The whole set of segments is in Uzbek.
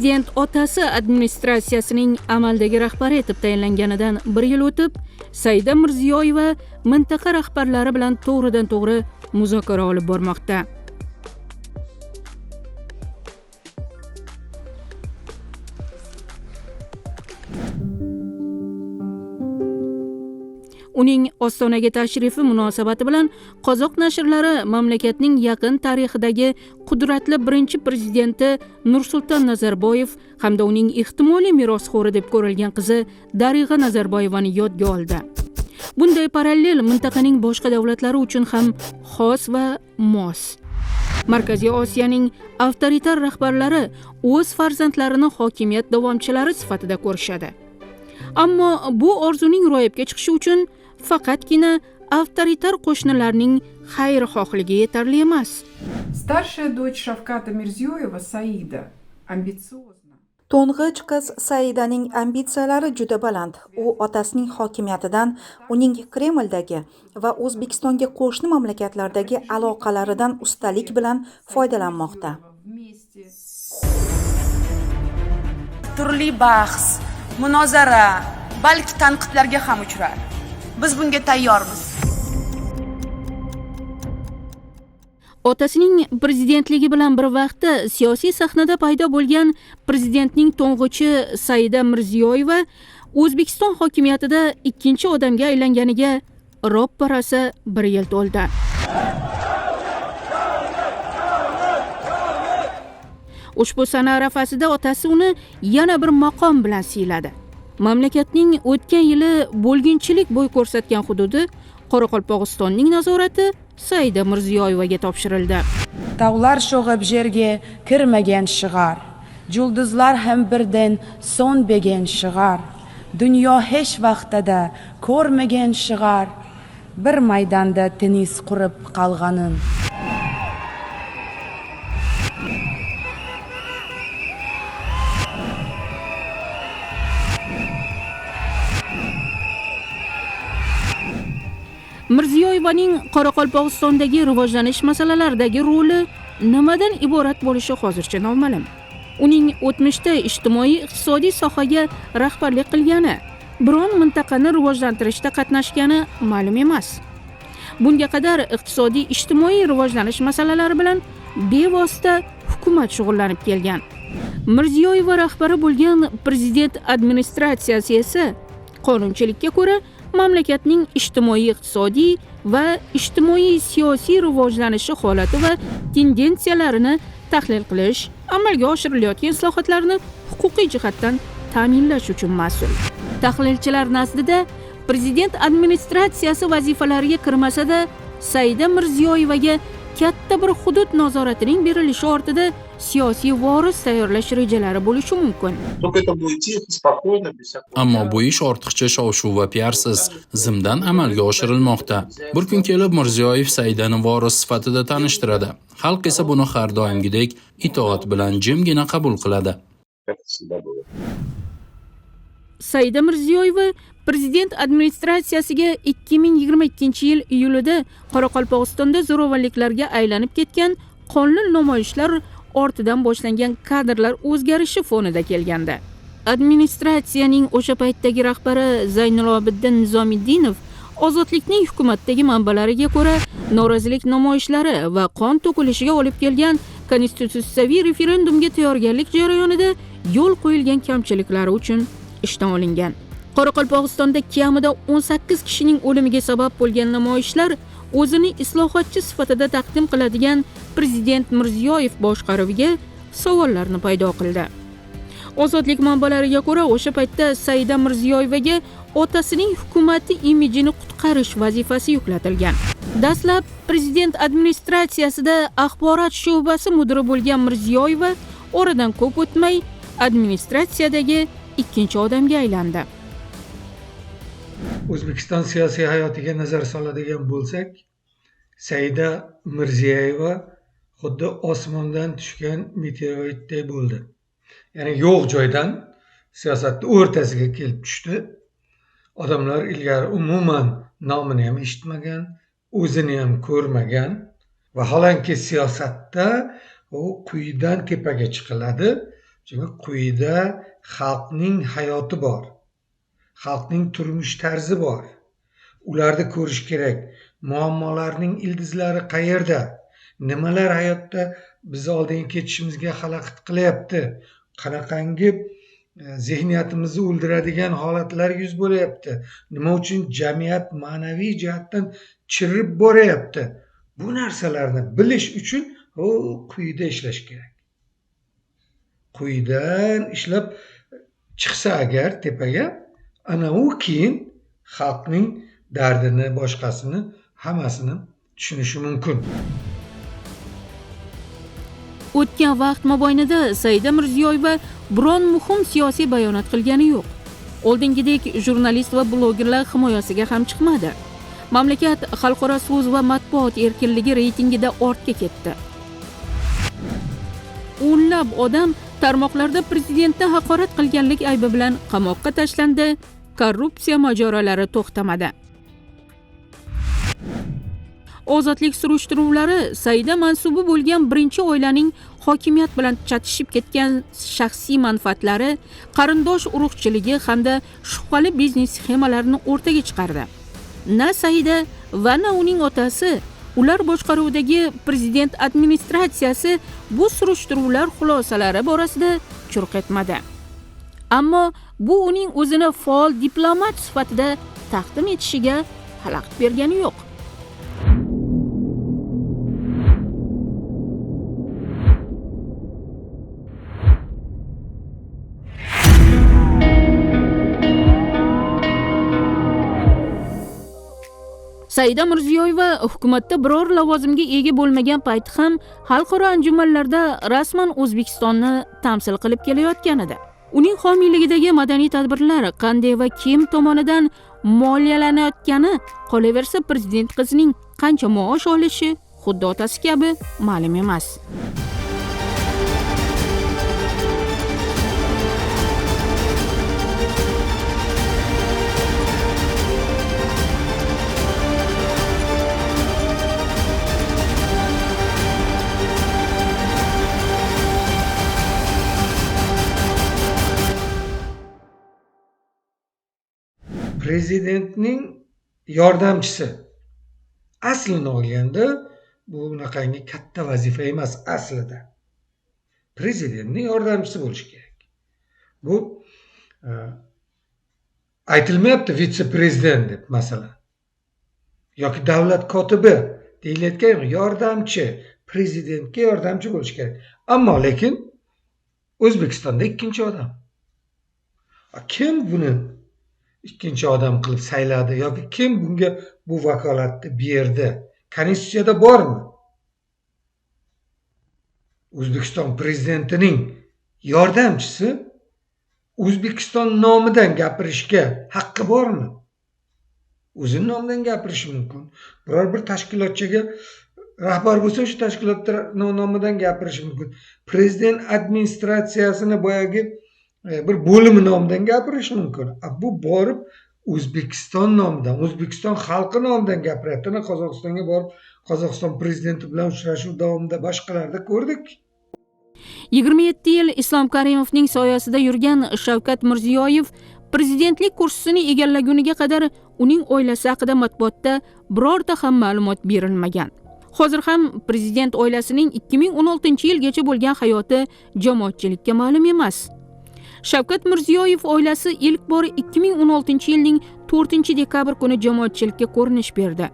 Prezident otasi administratsiyasining amaldagi rahbari etib tayinlanganidan 1 yil o'tib, Saida Mirziyoyeva mintaqa rahbarlari bilan to'g'ridan-to'g'ri muzokara olib bormoqda. Uning Ostonaga tashrifi munosabati bilan Qozoq nashrlari mamlakatning yaqin tarixidagi qudratli birinchi prezidenti Nursulton Nazarboyev hamda uning ehtimoliy merosxo'ri deb ko'rilgan qizi Darig'a Nazarboyevani yodga oldi. Bunday parallel mintaqaning boshqa davlatlari uchun ham xos va mos. Markaziy Osiyoning avtoritar rahbarlari o'z farzandlarini hokimiyat davomchilari sifatida ko'rishadi. Ammo bu orzuning ro'yobga chiqishi uchun faqatgina avtoritar qo'shnilarning xayrixohligi yetarli emas. Старшая дочь Шавката Мирзиёева, Saida, амбициозна. To'ng'ich qiz Saidaning ambitsiyalari juda baland. U otasining hokimiyatidan, uning Kremldagi va O'zbekistonga qo'shni mamlakatlardagi aloqalaridan ustalik bilan foydalanmoqda. Turli bahs, munozara, balki tanqidlarga ham uchrar. Biz bunga tayyormiz. Otasining prezidentligi bilan bir vaqtda siyosiy sahnada paydo bo'lgan prezidentning to'ng'ichi Saida Mirziyoyeva O'zbekiston hokimiyatida ikkinchi odamga aylanganiga ropparasi 1 yil to'ldi. Ushbu sana arafasida otasi uni yana bir maqom bilan siyladi. Mamlakatning o'tgan yili bo'lginchilik bo'y ko'rsatgan hududi Qoraqalpog'istonning nazorati Saida Mirziyoyevaga topshirildi. Tog'lar sho'g'ib yerga kirmagan shigar, yulduzlar ham birdan so'nmagan shigar, dunyo hech vaqtida ko'rmagan shigar, bir maydonda tennis qurib qolganin. Mirziyoyevaning Qoraqalpog'istondagi rivojlanish masalalaridagi roli nimadan iborat bo'lishi hozircha noma'lum. Uning o'tmishda ijtimoiy-iqtisodiy sohaga rahbarlik qilgani, biron mintaqani rivojlantirishda qatnashgani ma'lum emas. Bunga qadar iqtisodiy-ijtimoiy rivojlanish masalalari bilan bevosita hukumat shug'ullanib kelgan. Mirziyoyeva rahbari bo'lgan prezident administratsiyasi esa qonunchilikka ko'ra mamlakatning ijtimoiy-iqtisodiy va ijtimoiy-siyosiy rivojlanishi holati va tendensiyalarini tahlil qilish, amalga oshirilayotgan islohotlarni huquqiy jihatdan ta'minlash uchun mas'ul. Tahlilchilar nazdida prezident administratsiyasi vazifalariga kirmasa-da, Saida Mirziyoyevaga katta bir hudud nazoratining berilishi ortida siyosiy voris tayyorlash rejalari bo'lishi mumkin. Ammo bu ish ortiqcha shov-shuv va piarsiz zimdan amalga oshirilmoqda. Bir kun kelib Mirziyoyev Saidani voris sifatida tanishtiradi. Xalq esa buni har doimgidek itoat bilan jimgina qabul qiladi. Saida Mirziyoyeva prezident administratsiyasiga 2022-yil iyulida Qoraqalpog'istonda zo'ravonliklarga aylanib ketgan qonli namoyishlar ortidan boshlangan kadrlar o'zgarishi fonida kelganda. Administratsiyaning o'sha paytdagi rahbari Zaynilobiddin Nizomiddinov ozodlikning hukumatdagi manbalariga ko'ra norozilik namoyishlari va qon to'kilishiga olib kelgan konstitutsiyaviy referendumga tayyorgarlik jarayonida yo'l qo'yilgan kamchiliklari uchun ishdan olingan. Qoraqalpog'istonda kamida 18 kishining o'limiga sabab bo'lgan namoyishlar o'zini islohotchi sifatida taqdim qiladigan prezident Mirziyoyev boshqaruviga savollarni paydo qildi. Ozodlik manbalariga ko'ra, o'sha paytda Saida Mirziyoyevaga otasining hukumati imijini qutqarish vazifasi yuklatilgan. Dastlab prezident administratsiyasida axborot sho'basi mudiri bo'lgan Mirziyoyeva oradan ko'p o'tmay administratsiyadagi ikkinchi odamga aylandi. O'zbekiston siyosiy hayotiga nazar soladigan bo'lsak, Saida Mirziyoyeva xuddi osmondan tushgan meteoritday bo'ldi. Ya'ni yo'q joydan siyosatning o'rtasiga kelib tushdi. Odamlar ilgari umuman nomini ham eshitmagan, o'zini ham ko'rmagan vaholanki siyosatda u quyidan tepaga chiqiladi Chunki quyida xalqning hayoti bor. Xalqning turmush tarzi bor. Ularni ko'rish kerak. Muammolarning ildizlari qayerda? Nimalar hayotda biz oldinga ketishimizga xalaqit qilyapti? Qanaqangi zehniyatimizni o'ldiradigan holatlar yuz bo'layapti? Nima uchun jamiyat ma'naviy jihatdan chirib boryapti? Bu narsalarni bilish uchun quyida ishlash kerak. Quyidan ishlab chiqsa agar tepaga, ana u keyin xalqning dardini, boshqasini, hammasini tushunishi mumkin. O'tgan vaqt mobaynida Saida Mirziyoyeva biron muhim siyosiy bayonot qilgani yo'q. Oldingidek jurnalist va blogerlar himoyasiga ham chiqmadi. Mamlakat xalqaro so'z va matbuot erkinligi reytingida ortga ketdi. O'nlab odam tarmoqlarda prezidentni haqorat qilganlik aybi bilan qamoqqa tashlandi. Korrupsiya mojarolari to'xtamadi. Ozodlik surishtiruvlari Saida mansubi bo'lgan birinchi oilaning hokimiyat bilan chatishib ketgan shaxsiy manfaatlari, qarindosh urug'chiligi hamda shubhali biznes sxemalarini o'rtaga chiqardi. Na Saida va na uning otasi, ular boshqaruvidagi prezident administratsiyasi bu surishtiruvlar xulosalari borasida churq etmadi. Ammo bu uning o'zini faol diplomat sifatida taqdim etishiga xalaqit bergani yo'q. Saida Mirziyoyeva hukumatda biror lavozimga ega bo'lmagan payti ham xalqaro anjumanlarda rasman O'zbekistonni tamsil qilib kelayotgan edi. Uning homiyligidagi madaniy tadbirlar qanday va kim tomonidan moliyalanayotgani, qolaversa prezident qizining qancha maosh olishi xuddi otasi kabi ma'lum emas. Prezidentning yordamchisi. Aslini olganda bu bunaqangi katta vazifa emas aslida. Prezidentning yordamchisi bo'lishi kerak. Bu aytilmayapti vitse-prezident deb masalan. Yoki davlat kotibi deyilayotgan yordamchi, prezidentga yordamchi bo'lishi kerak. Ammo lekin O'zbekistonda ikkinchi odam. Kim buni ikkinchi odam qilib sayladi yoki kim bunga bu vakolatni berdi? Konstitutsiyada bormi? O'zbekiston prezidentining yordamchisi O'zbekiston nomidan gapirishga haqqi bormi? O'zining nomidan gapirishi mumkin. Biror bir tashkilotchiga rahbar bo'lsa, o'sha tashkilot nomidan gapirishi mumkin. Prezident administratsiyasini boyagi bir bo'limi nomidan gapirish mumkin. Bu borib O'zbekiston nomidan, O'zbekiston xalqi nomidan gapiryapti. Qozog'istonga borib, Qozog'iston prezidenti bilan uchrashuv davomida boshqalarda ko'rdik. 27 yil Islom Karimovning soyasida yurgan Shavkat Mirziyoyev prezidentlik kursisini egallaguniga qadar uning oilasi haqida matbuotda birorta ham ma'lumot berilmagan. Hozir ham prezident oilasining 2016-yilgacha bo'lgan hayoti jamoatchilikka ma'lum emas. Shavkat Mirziyoyev oilasi ilk bor 2016-yilning 4-dekabr kuni jamoatchilikka ko'rinish berdi.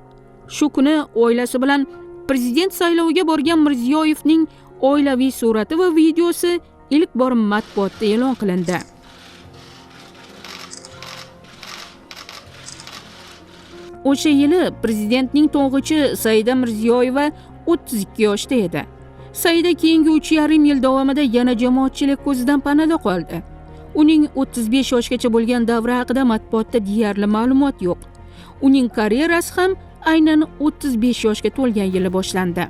Shu kuni oilasi bilan prezident sayloviga borgan Mirziyoyevning oilaviy surati va videosi ilk bor matbuotda e'lon qilindi. O'sha yili prezidentning to'ng'ichi Saida Mirziyoyeva 32 yoshda edi. Saida keyingi 3,5 yil davomida yana jamoatchilik ko'zidan panada qoldi. Uning 35 yoshgacha bo'lgan davri haqida matbuotda deyarli ma'lumot yo'q. Uning karyerasi ham aynan 35 yoshga to'lgan yili boshlandi.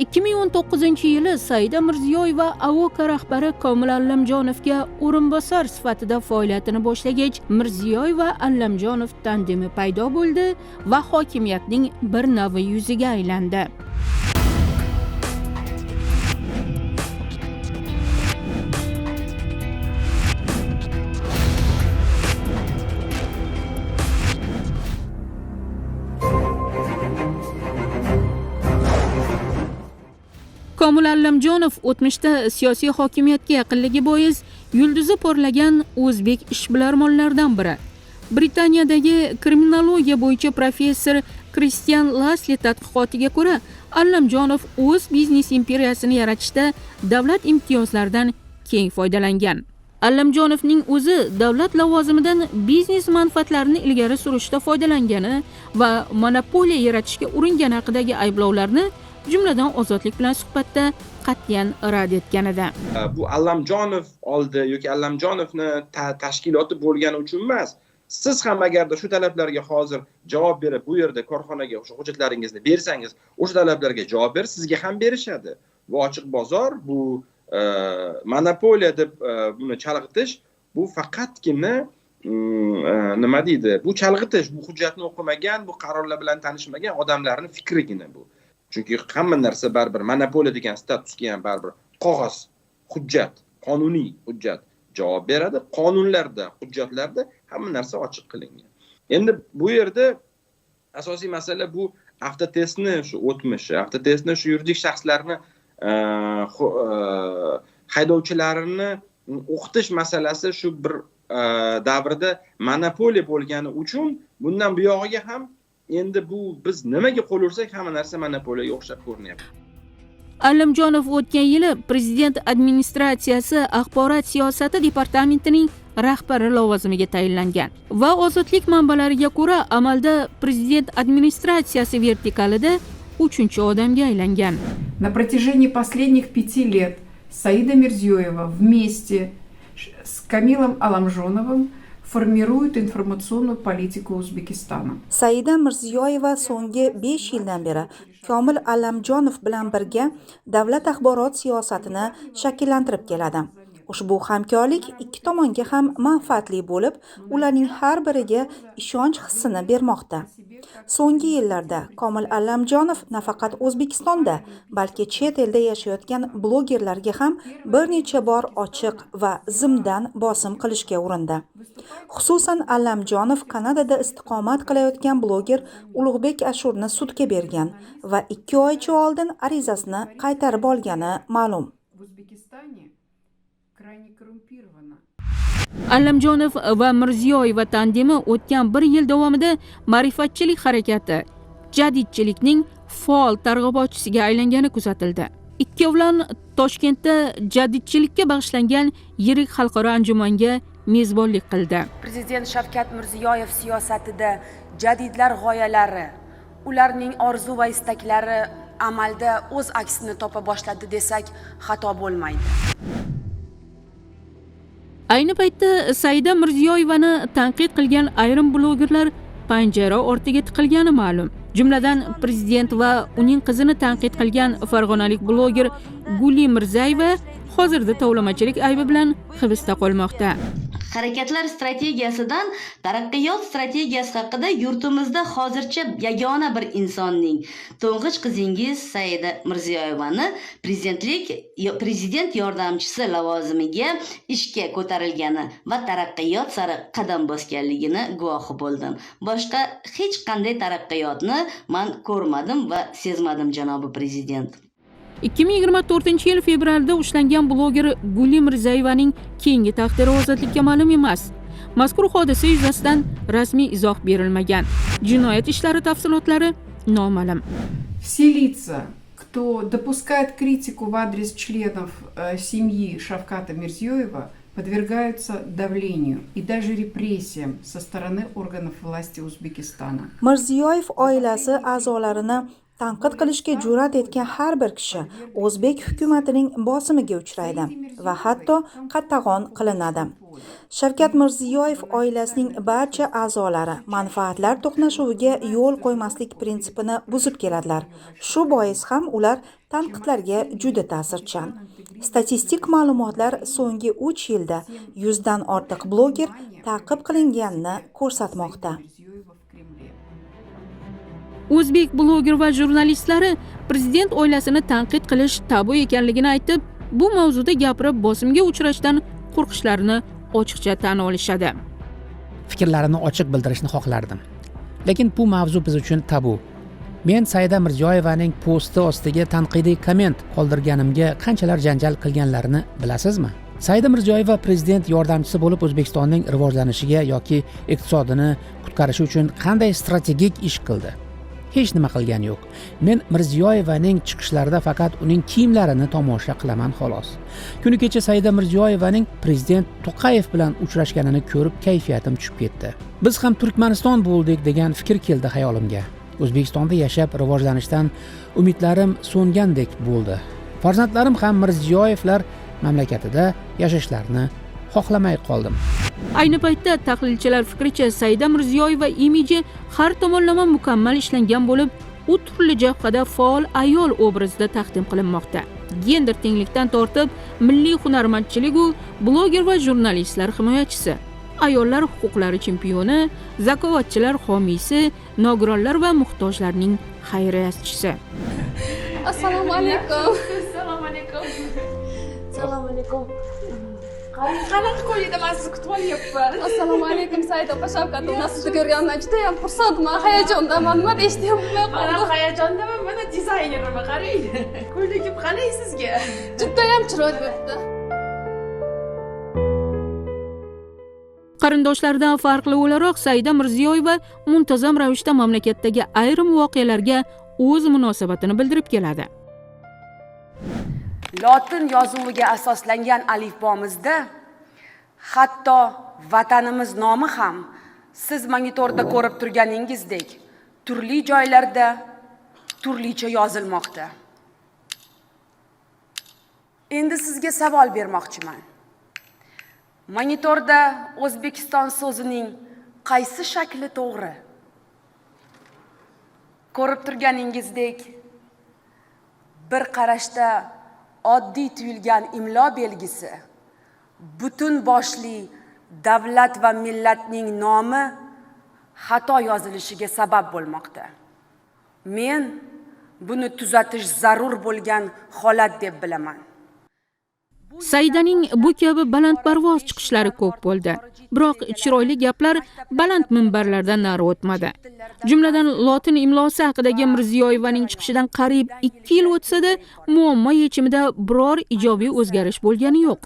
2019-yili Saida Mirziyoyeva AOK rahbari Komil Allamjonovga o'rinbosar sifatida faoliyatini boshlagach, Mirziyoyeva Allamjonov tandemi paydo bo'ldi va hokimiyatning bir navi yuziga aylandi. Komil Allamjonov o'tmishda siyosiy hokimiyatga yaqinligi bois yulduzi porlagan o'zbek ishbilarmonlaridan biri. Britaniyadagi kriminologiya bo'yicha professor Kristian Lasli tadqiqotiga ko'ra, Allamjonov o'z biznes imperiyasini yaratishda davlat imtiyozlaridan keng foydalangan. Allamjonovning o'zi davlat lavozimidan biznes manfaatlarini ilgari surishda foydalangani va monopoliya yaratishga uringani haqidagi ayblovlarni, jumladan Ozodlik bilan suhbatda qat'iyan rad etgan edi. Bu Allamjonov oldi yoki Allamjonovni tashkiloti bo'lgani uchun emas. Siz ham agarda shu talablarga hozir javob berib, bu yerda korxonaga o'sha hujjatlaringizni bersangiz, o'sha talablarga javob berib, sizga ham berishadi. Bu ochiq bozor, bu monopoliya deb buni chalg'itish, bu faqatgina nima deydi? Bu chalg'itish, bu hujjatni o'qimagan, bu qarorlar bilan tanishmagan odamlarning fikrigina bu. Chunki hamma narsa baribir monopoliya degan statusga ham baribir qog'oz, hujjat, qonuniy hujjat javob beradi. Qonunlarda, hujjatlarda hamma narsa ochiq qilingan. Endi bu yerda asosiy masala bu avtotestni shu o'tmishi, avtotestni shu yuridik shaxslarni haydovchilarini o'qitish masalasi shu bir davrda monopoliya bo'lgani uchun bundan buyog'iga ham endi bu biz nimaga qo'l ursak hamma narsa monopoliyaga o'xshab ko'rinyapti. Allamjonov o'tgan yili prezident administratsiyasi axborot siyosati departamentining rahbari lavozimiga tayinlangan va Ozodlik manbalariga ko'ra amalda prezident administratsiyasi vertikalida 3-odamga aylangan. На протяжении последних 5 лет Саида Мирзиёева вместе с Камилом Алламжоновым формирует информационную политику Узбекистана. Saida Mirziyoyeva so'nggi 5 yildan beri Komil Allamjonov bilan birga davlat axborot siyosatini shakllantirib keladi. Ushbu hamkorlik ikki tomonga ham manfaatli bo'lib, ularning har biriga ishonch hissini bermoqda. So'nggi yillarda Komil Allamjonov nafaqat O'zbekistonda, balki chet elda yashayotgan blogerlarga ham bir necha bor ochiq va zimdan bosim qilishga urindi. Xususan Allamjonov Kanadada istiqomat qilayotgan bloger Ulug'bek Ashurni sudga bergan va 2 oycha oldin arizasini qaytarib olgani ma'lum. Allamjonov va Mirziyoyeva tandemi o'tgan 1 yil davomida ma'rifatchilik harakati, jadidchilikning faol targ'ibotchisiga aylangani kuzatildi. Ikkovlon Toshkentda jadidchilikka bag'ishlangan yirik xalqaro anjumanga mezbonlik qildi. Prezident Shavkat Mirziyoyev siyosatida jadidlar g'oyalari, ularning orzu va istaklari amalda o'z aksini topa boshladi desak xato bo'lmaydi. Ayni paytda Saida Mirziyoyevani tanqid qilgan ayrim blogerlar panjara ortiga tiqilgani ma'lum. Jumladan prezident va uning qizini tanqid qilgan farg'onalik bloger Guli Mirzayeva hozirda tovlamachilik aybi bilan hibsda qolmoqda. Harakatlar strategiyasidan taraqqiyot strategiyasi haqida yurtimizda hozircha yagona bir insonning, to'ng'ich qizingiz Saida Mirziyoyevani prezident yordamchisi lavozimiga ishga ko'tarilgani va taraqqiyot sari qadam bosganligini guvohi bo'ldim. Boshqa hech qanday taraqqiyotni men ko'rmadim va sezmadim, janobi prezident. 2024 yil fevralda ushlangan bloger Guli Mirzayevaning keyingi taqdiri ozodlikka ma'lum emas. Mazkur hodisa yuzasidan rasmiy izoh berilmagan. Jinoyat ishlari tafsilotlari noma'lum. Все лица, кто допускает критику в адрес членов семьи Шавката Мирзиёева, подвергаются давлению и даже репрессиям со стороны органов власти Узбекистана. Mirziyoyev oilasi a'zolarini tanqid qilishga jur'at etgan har bir kishi o'zbek hukumatining bosimiga uchraydi va hatto qatag'on qilinadi. Shavkat Mirziyoyev oilasining barcha a'zolari manfaatlar to'qnashuviga yo'l qo'ymaslik prinsipini buzib keladilar. Shu bois ham ular tanqidlarga juda ta'sirchan. Statistik ma'lumotlar so'nggi 3 yilda 100 dan ortiq bloger ta'qib qilinganini ko'rsatmoqda. O'zbek bloger va jurnalistlari prezident oilasini tanqid qilish tabu ekanligini aytib, bu mavzuda gapirib bosimga uchrashdan qo'rqishlarini ochiqcha tan olishadi. Fikrlarimni ochiq bildirishni xohlardim. Lekin bu mavzu biz uchun tabu. Men Saida Mirziyoyevaning posti ostiga tanqidiy komment qoldirganimga qanchalar janjal qilganlarini bilasizmi? Saida Mirziyoyeva prezident yordamchisi bo'lib O'zbekistonning rivojlanishiga yoki iqtisodini qutqarishi uchun qanday strategik ish qildi? Hech nima qilgani yo'q. Men Mirziyoyevaning chiqishlarida faqat uning kiyimlarini tomosha qilaman xolos. Kuni kecha Saida Mirziyoyevaning prezident To'qayev bilan uchrashganini ko'rib kayfiyatim tushib ketdi. Biz ham Turkmaniston bo'ldik degan fikr keldi xayolimga. O'zbekistonda yashab rivojlanishdan umidlarim so'ngandek bo'ldi. Farzandlarim ham Mirziyoyevlar mamlakatida yashashlarini xohlamay qoldim. Ayni paytda tahlilchilar fikricha Saida Mirziyoyeva imiji har tomonlama mukammal ishlangan bo'lib, u turli jabhada faol ayol obrazida taqdim qilinmoqda. Gender tenglikdan tortib, milliy hunarmandchilik u bloger va jurnalistlar himoyachisi, ayollar huquqlari chempioni, zakovatchilar homiysi, nogironlar va muhtojlarning xayriyatchisi. Assalomu alaykum. Assalomu alaykum. Assalomu alaykum. Qanaqa qo'yida men sizni kutib olyapman. Assalomu alaykum Saida opa, Shavkat aka, sizni ko'rganimdan juda ham xursandman, hayajondaman. Nima deyishni ham bilmay qoldim. Men hayajondaman, mana dizaynerman, qarang. Ko'ylagim qalay sizga? Juda ham chiroyli bo'libdi. Qarindoshlardan farqli o'laroq Saida Mirziyoyeva muntazam ravishda mamlakatdagi ayrim voqealarga o'z munosabatini bildirib keladi. Lotin yozuviga asoslangan alifbomizda hatto vatanimiz nomi ham siz monitorda ko'rib turganingizdek turli joylarda turlicha yozilmoqda. Endi sizga savol bermoqchiman. Monitorda O'zbekiston so'zining qaysi shakli to'g'ri? Ko'rib turganingizdek bir qarashda oddiy tuyulgan imlo belgisi butun boshli davlat va millatning nomi xato yozilishiga sabab bo'lmoqda. Men buni tuzatish zarur bo'lgan holat deb bilaman. Saidaning bu kabi balandparvoz chiqishlari ko'p bo'ldi. Biroq chiroyli gaplar baland minbarlardan nari o'tmadi. Jumladan lotin imlosi haqidagi Mirziyoyevaning chiqishidan qariyb 2 yil o'tsa-da, muammo yechimida biror ijobiy o'zgarish bo'lgani yo'q.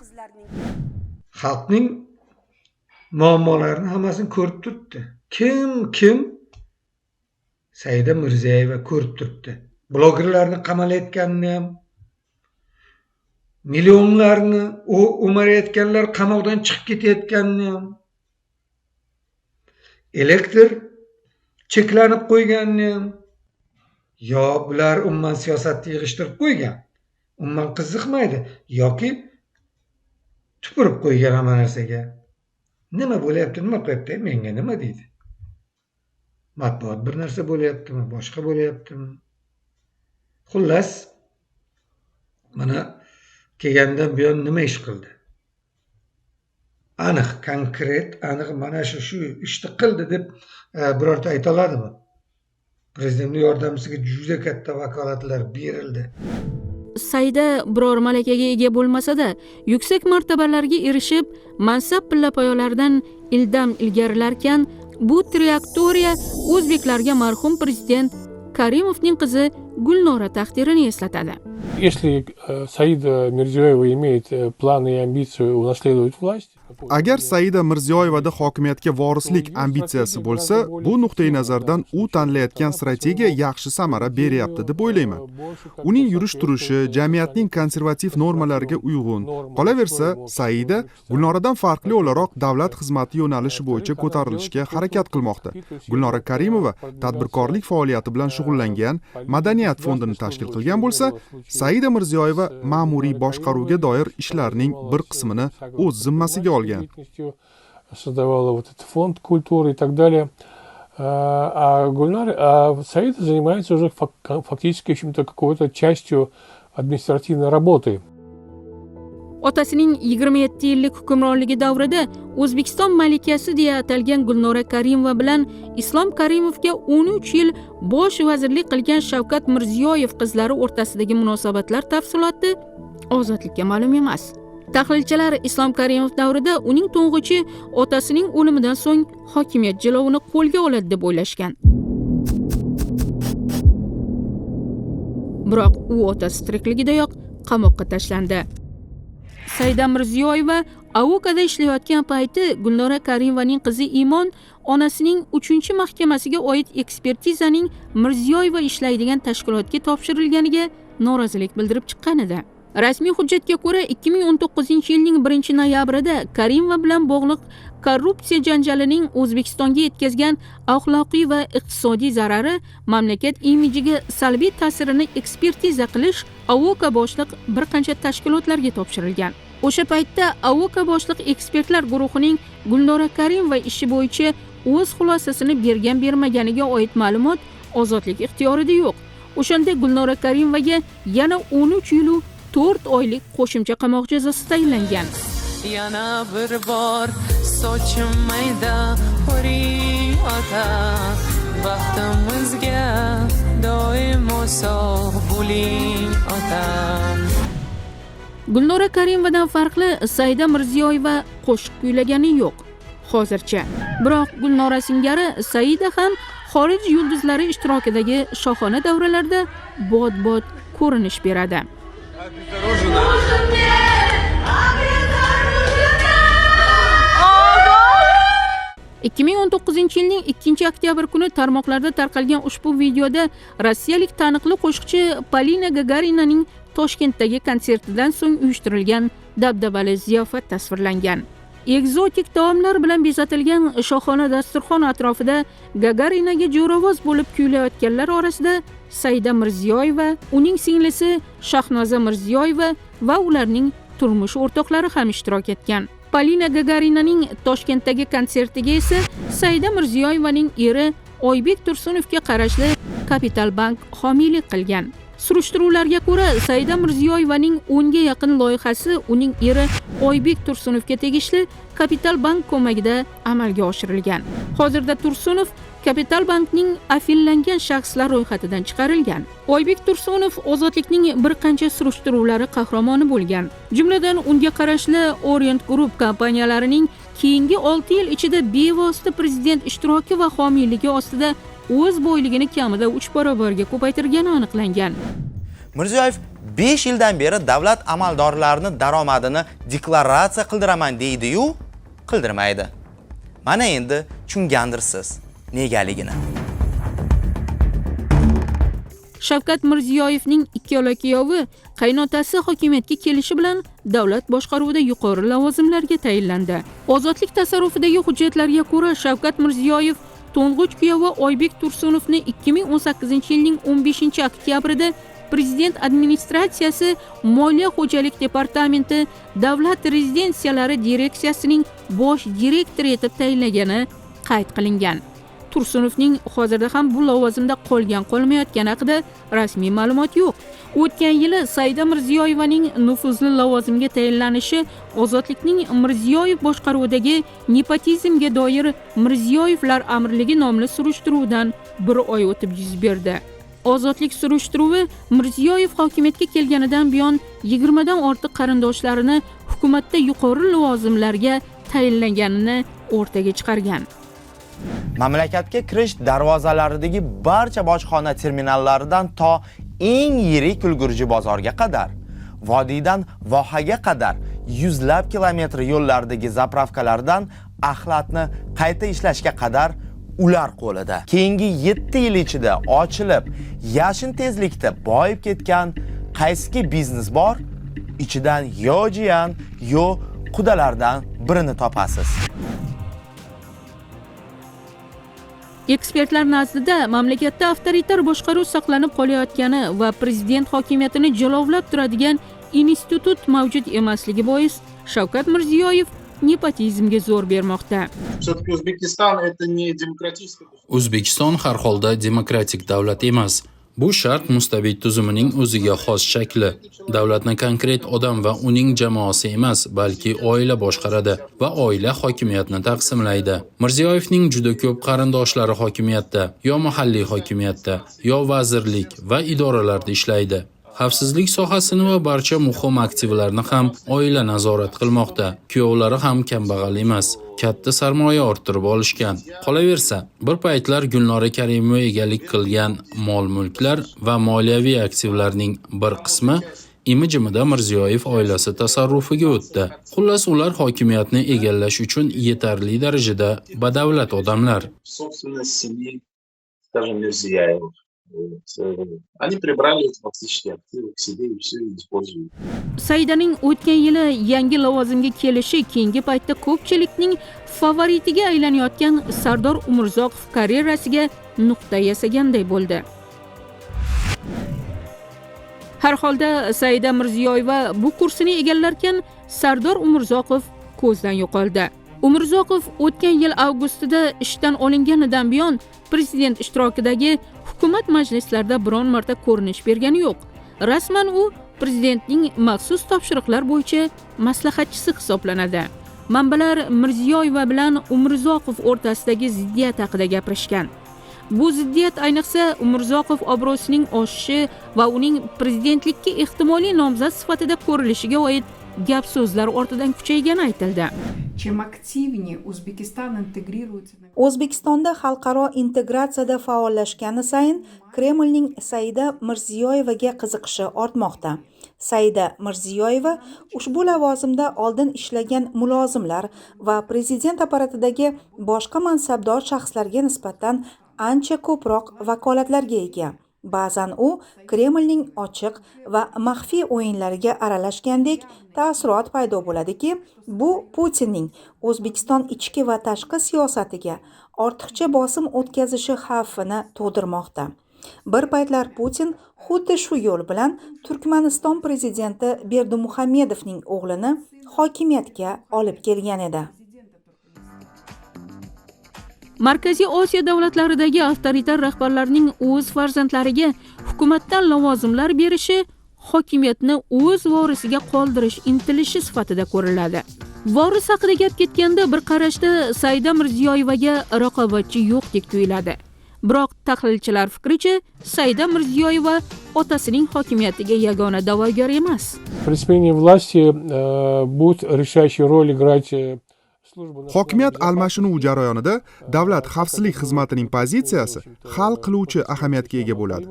Xalqning muammolarini hammasini ko'rib turibdi. Kim Saida Mirziyoyeva ko'rib turibdi. Blogerlarni qamalayotganini ham, millionlarni o'marayotganlar qamoqdan chiqib ketayotganini ham, elektr cheklanib qo'yganini ham, yo bular umuman siyosatni yig'ishtirib qo'ygan, umuman qiziqmaydi yoki tupurib qo'ygan hamma narsaga. Nima bo'lyapti, nima qilyapti, menga nima deydi? Matbuot bir narsa bo'lyaptimi, boshqa bo'lyaptimi? Xullas, mana kelgandan buyon nima ish qildi? Aniq, konkret, aniq mana shu ishni qildi deb birorta ayta oladimi? Prezidentning yordamchisiga juda katta vakolatlar berildi. Saida biror malakaga ega bo'lmasa-da, yuksak martabalarga erishib, mansab pillapoyalaridan ildam ilgarilarkan, bu trayektoriya o'zbeklarga marhum prezident Karimovning qizi Gulnora taqdirini eslatadi. Если Саида Мирзиёева имеет планы и амбицию унаследовать власть, Agar Saida Mirziyoyevada hokimiyatga vorislik ambitsiyasi bo'lsa, bu nuqtai nazardan u tanlayotgan strategiya yaxshi samara beryapti deb o'ylayman. Uning yurish-turishi jamiyatning konservativ normalariga uyg'un. Qolaversa, Saida Gulnoradan farqli o'laroq davlat xizmati yo'nalishi bo'yicha ko'tarilishga harakat qilmoqda. Gulnora Karimova tadbirkorlik faoliyati bilan shug'ullangan Madaniyat fondini tashkil qilgan bo'lsa, Saida Mirziyoyeva ma'muriy boshqaruvga doir ishlarning bir qismini o'z zimmasiga olgan. Создавала вот этот фонд культуры и так далее. Саида занимается уже фактически чем-то какой-то частью административной работы. Otasining 27 yillik hukmronligi davrida O'zbekiston malikasi deya atalgan Gulnora Karimova bilan Islom Karimovga 13 yil bosh vazirlik qilgan Shavkat Mirziyoyev qizlari o'rtasidagi munosabatlar tafsiloti ozodlikka ma'lum emas. Tahlilchilar Islom Karimov davrida uning to'ng'ichi otasining o'limidan so'ng hokimiyat jilovini qo'lga oladi deb o'ylashgan. biroq u otasi tirikligidayoq qamoqqa tashlandi. Saida Mirziyoyeva AOKda ishlayotgan payti Gulnora Karimovaning qizi Imon onasining 3-mahkamasiga oid ekspertizaning Mirziyoyeva ishlaydigan tashkilotga topshirilganiga norozilik bildirib chiqqan edi. Rasmiy hujjatga ko'ra 2019-yilning 1-noyabrida Karimova bilan bog'liq korrupsiya janjalining O'zbekistonga yetkazgan axloqiy va iqtisodiy zarari mamlakat imijiga salbiy ta'sirini ekspertiza qilish AOK boshliq bir qancha tashkilotlarga topshirilgan. O'sha paytda AOK boshliq ekspertlar guruhining Gulnora Karimova ishi bo'yicha o'z xulosasini bergan-bermaganiga oid ma'lumot ozodlik ixtiyorida yo'q. O'shanda Gulnora Karimovaga yana 13 yil 4 oylik qo'shimcha qamoq jazosi tayinlangan. Yana bir bor sochim mayda qo'ring ota, baxtimizga doimo sog' bo'ling ota. Gulnora Karimovadan farqli Saida Mirziyoyeva qo'shiq kuylagani yo'q hozircha. Biroq Gulnora singari Saida ham xorij yulduzlari ishtirokidagi shohona davralarda bod-bod ko'rinish beradi. 2019-yilning 2-oktyabr kuni tarmoqlarda tarqalgan ushbu videoda rossiyalik taniqli qo'shiqchi Polina Gagarinaning Toshkentdagi konsertidan so'ng uyushtirilgan dabdabali ziyofat tasvirlangan. Ekzotik taomlar bilan bezatilgan shohona dasturxon atrofida Gagarinaga jo'rovoz bo'lib kuylayotganlar orasida Saida Mirziyoyeva, uning singlisi Shahnoza Mirziyoyeva va ularning turmush o'rtoqlari ham ishtirok etgan. Polina Gagarinaning Toshkentdagi konsertiga esa Saida Mirziyoyevaning eri Oybek Tursunovga qarashli Kapital Bank homiylik qilgan. Surishtiruvlarga ko'ra, Saida Mirziyoyevaning 10 ga yaqin loyihasi uning eri Oybek Tursunovga tegishli Kapital Bank ko'magida amalga oshirilgan. Hozirda Tursunov Kapital Bankning afillangan shaxslar ro'yxatidan chiqarilgan. Oybek Tursunov ozodlikning bir qancha surishtiruvlari qahramoni bo'lgan. Jumladan unga qarashli Orient Group kompaniyalarining keyingi 6 yil ichida bevosita prezident ishtiroki va homiyligi ostida o'z boyligini kamida 3 barobarga ko'paytirgani aniqlangan. Mirziyoyev 5 yildan beri davlat amaldorlarining daromadini deklaratsiya qildiraman deydi-yu, qildirmaydi. Mana endi tushungandirsiz negaligini. Shavkat Mirziyoyevning ikki kuyovi qaynotasi hokimiyatga kelishi bilan davlat boshqaruvida yuqori lavozimlarga tayinlandi. Ozodlik tasarrufidagi hujjatlarga ko'ra Shavkat Mirziyoyev to'ng'ich kuyovi Oybek Tursunovni 2018-yilning 15-oktyabrida Prezident administratsiyasi Moliya xo'jalik departamenti davlat rezidensiyalari direksiyasining bosh direktori etib tayinlagani qayd qilingan. Tursunovning hozirda ham bu lavozimda qolgan-qolmayotgani haqida rasmiy ma'lumot yo'q. O'tgan yili Saida Mirziyoyevaning nufuzli lavozimga tayinlanishi Ozodlikning Mirziyoyev boshqaruvidagi nepotizmga doir Mirziyoyevlar amirligi nomli surishtiruvdan 1 oy o'tib yuz berdi. Ozodlik surishtiruvi Mirziyoyev hokimiyatga kelganidan buyon 20 dan ortiq qarindoshlarini hukumatda yuqori lavozimlarga tayinlanganini o'rtaga chiqargan. Mamlakatga kirish darvozalaridagi barcha bojxona terminallaridan to eng yirik ulgurji bozorga qadar, vodiydan vohaga qadar yuzlab kilometr yo'llardagi zapravkalardan axlatni qayta ishlashga qadar ular qo'lida. Keyingi 7 yil ichida ochilib, yashin tezlikda boyib ketgan qaysi biznes bor? Ichidan yo jiyan, yo qudalardan birini topasiz. Ekspertlar nazdida mamlakatda avtoritar boshqaruv saqlanib qolayotgani va prezident hokimiyatini jilovlab turadigan institut mavjud emasligi bois Shavkat Mirziyoyev nepotizmga zo'r bermoqda. O'zbekiston har holda demokratik davlat emas. Bu sharq mustabid tuzumining o'ziga xos shakli. Davlatni konkret odam va uning jamoasi emas, balki oila boshqaradi va oila hokimiyatni taqsimlaydi. Mirziyoyevning juda ko'p qarindoshlari hokimiyatda, yo mahalliy hokimiyatda, yo vazirlik va idoralarda ishlaydi. Xavfsizlik sohasini va barcha muhim aktivlarni ham oila nazorat qilmoqda. Kuyovlari ham kambag'al emas. Katta sarmoya orttirib olishgan. Qolaversa, bir paytlar Gulnora Karimova egalik qilgan mol-mulklar va moliyaviy aktivlarning bir qismi imi-jimida Mirziyoyev oilasi tasarrufiga o'tdi. Xullas, ular hokimiyatni egallash uchun yetarli darajada badavlat odamlar. Они прибрали эти фактические активы к себе и все используют. Saidaning o'tgan yili yangi lavozimga kelishi keyingi paytda ko'pchilikning favoritiga aylanayotgan Sardor Umurzoqov karyerasiga nuqta yasaganday bo'ldi. Har holda Saida Mirziyoyeva bu kursini egallarkan, Sardor Umurzoqov ko'zdan yo'qoldi. Umurzoqov o'tgan yil avgustida ishdan olinganidan buyon prezident ishtirokidagi hukumat majlislarida biron marta ko'rinish bergani yo'q. Rasman u prezidentning maxsus topshiriqlar bo'yicha maslahatchisi hisoblanadi. Manbalar Mirziyoyeva bilan Umurzoqov o'rtasidagi ziddiyat haqida gapirishgan. Bu ziddiyat ayniqsa Umurzoqov obro'sining oshishi va uning prezidentlikka ehtimoliy nomzod sifatida ko'rilishiga oid gap so'zlar ortidan kuchaygani aytildi. Чем активнее Узбекистан интегрируется... O'zbekistonda xalqaro integratsiyada faollashgani sayin Kremlning Saida Mirziyoyevaga qiziqishi ortmoqda. Saida Mirziyoyeva ushbu lavozimda oldin ishlagan mulozimlar va prezident apparatidagi boshqa mansabdor shaxslarga nisbatan ancha ko'proq vakolatlarga ega. Ba'zan u Kremlning ochiq va maxfiy o'yinlariga aralashgandek taassurot paydo bo'ladiki, bu Putinning O'zbekiston ichki va tashqi siyosatiga ortiqcha bosim o'tkazishi xavfini tug'dirmoqda. Bir paytlar Putin xuddi shu yo'l bilan Turkmaniston prezidenti Berdimuhamedovning o'g'lini hokimiyatga olib kelgan edi. Markaziy Osiyo davlatlaridagi avtoritar rahbarlarning o'z farzandlariga hukumatdan lavozimlar berishi hokimiyatni o'z vorisiga qoldirish intilishi sifatida ko'riladi. Voris haqida gap ketganda bir qarashda Saida Mirziyoyevaga raqobatchi yo'qdek tuyuladi. Biroq tahlilchilar fikricha, Saida Mirziyoyeva otasining hokimiyatiga yagona da'vogar emas. При смене власти будет решающую роль играть Hokimiyat almashinuvi jarayonida davlat xavfsizlik xizmatining pozitsiyasi hal qiluvchi ahamiyatga ega bo'ladi.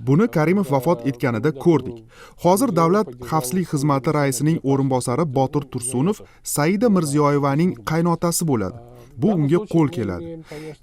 Buni Karimov vafot etganida ko'rdik. Hozir davlat xavfsizlik xizmati raisining o'rinbosari Botir Tursunov Saida Mirziyoyevaning qaynotasi bo'ladi. Bu unga qo'l keladi.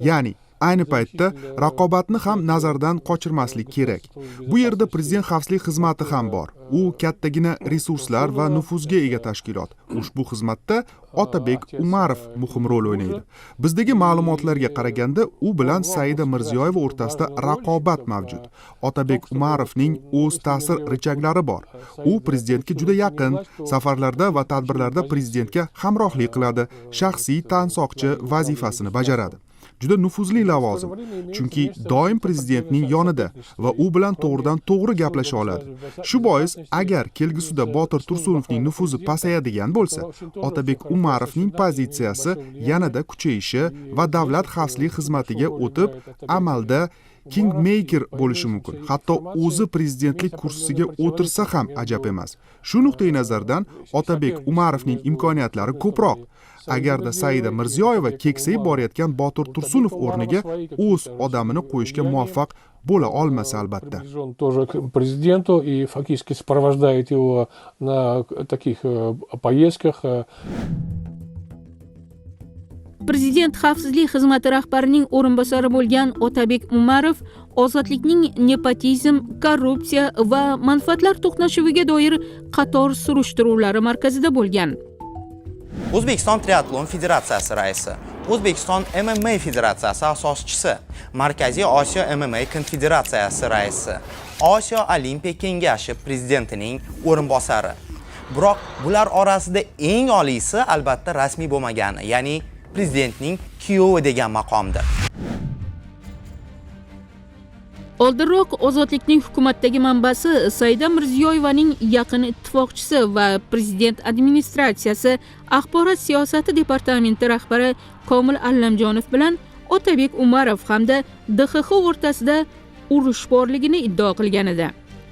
Ya'ni ayni paytda raqobatni ham nazardan qochirmaslik kerak. Bu yerda prezident xavfsizlik xizmati ham bor. U kattagina resurslar va nufuzga ega tashkilot. Ushbu xizmatda Otabek Umarov muhim rol o'ynaydi. Bizdagi ma'lumotlarga qaraganda, u bilan Saida Mirziyoyeva o'rtasida raqobat mavjud. Otabek Umarovning o'z ta'sir richaklari bor. U prezidentga juda yaqin, safarlarda va tadbirlarda prezidentga hamrohlik qiladi, shaxsiy tansoqchi vazifasini bajaradi. Juda nufuzli lavozim, chunki doim prezidentning yonida va u bilan to'g'ridan to'g'ri gaplasha oladi. Shu bois, agar kelgusida Botir Tursunovning nufuzi pasayadigan bo'lsa, Otabek Umarovning pozitsiyasi yanada kuchayishi va davlat xavfsizlik xizmatiga o'tib, amalda kingmaker bo'lishi mumkin. Hatto o'zi prezidentlik kursisiga o'tirsa ham ajab emas. Shu nuqtai nazardan Otabek Umarovning imkoniyatlari ko'proq. Agarda Saida Mirziyoyeva keksayib borayotgan Botir Tursunov o'rniga o'z odamini qo'yishga muvaffaq bo'la olmasa albatta. Тоже к президенту и фактически сопровождает его на таких поездках. Prezident xavfsizlik xizmati rahbarining o'rinbosari bo'lgan Otabek Umarov ozodlikning nepotizm, korrupsiya va manfaatlar to'qnashuviga doir qator surishtiruvlari markazida bo'lgan. O'zbekiston triatlon federatsiyasi raisi, O'zbekiston MMA federatsiyasi asoschisi, Markaziy Osiyo MMA konfederatsiyasi raisi, Osiyo Olimpiya kengashi prezidentining o'rinbosari. Biroq bular orasida eng oliysi albatta rasmiy bo'lmagani, ya'ni prezidentning kuyovi degan maqomdir. Oldinroq ozodlikning hukumatdagi manbasi Saida Mirziyoyevaning yaqin ittifoqchisi va prezident administratsiyasi axborot siyosati departamenti rahbari Komil Allamjonov bilan Otabek Umarov hamda DXX o'rtasida urush borligini iddao qilgan edi.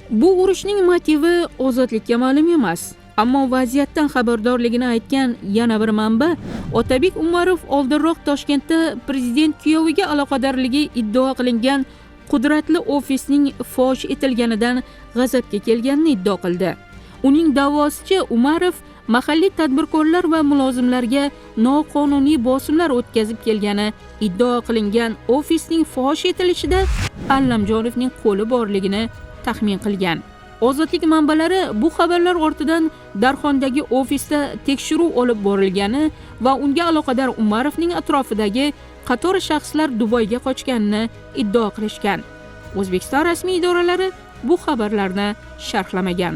Bu urushning motivi ozodlikka ma'lum emas. Ammo vaziyatdan xabardorligini aytgan yana bir manba Otabek Umarov oldinroq Toshkentda prezident kuyoviga aloqadorligi iddao qilingan qudratli ofisning fosh etilganidan g'azabga kelganini iddao qildi. Uning da'vosicha Umarov mahalliy tadbirkorlar va mulozimlarga noqonuniy bosimlar o'tkazib kelgani iddao qilingan ofisning fosh etilishida Allamjonovning qo'li borligini taxmin qilgan. Ozodlik manbalari bu xabarlar ortidan Darxondagi ofisda tekshiruv olib borilgani va unga aloqador Umarovning atrofidagi qator shaxslar Dubayga qochganini iddao qilishgan. O'zbekiston rasmiy idoralari bu xabarlarni sharhlamagan.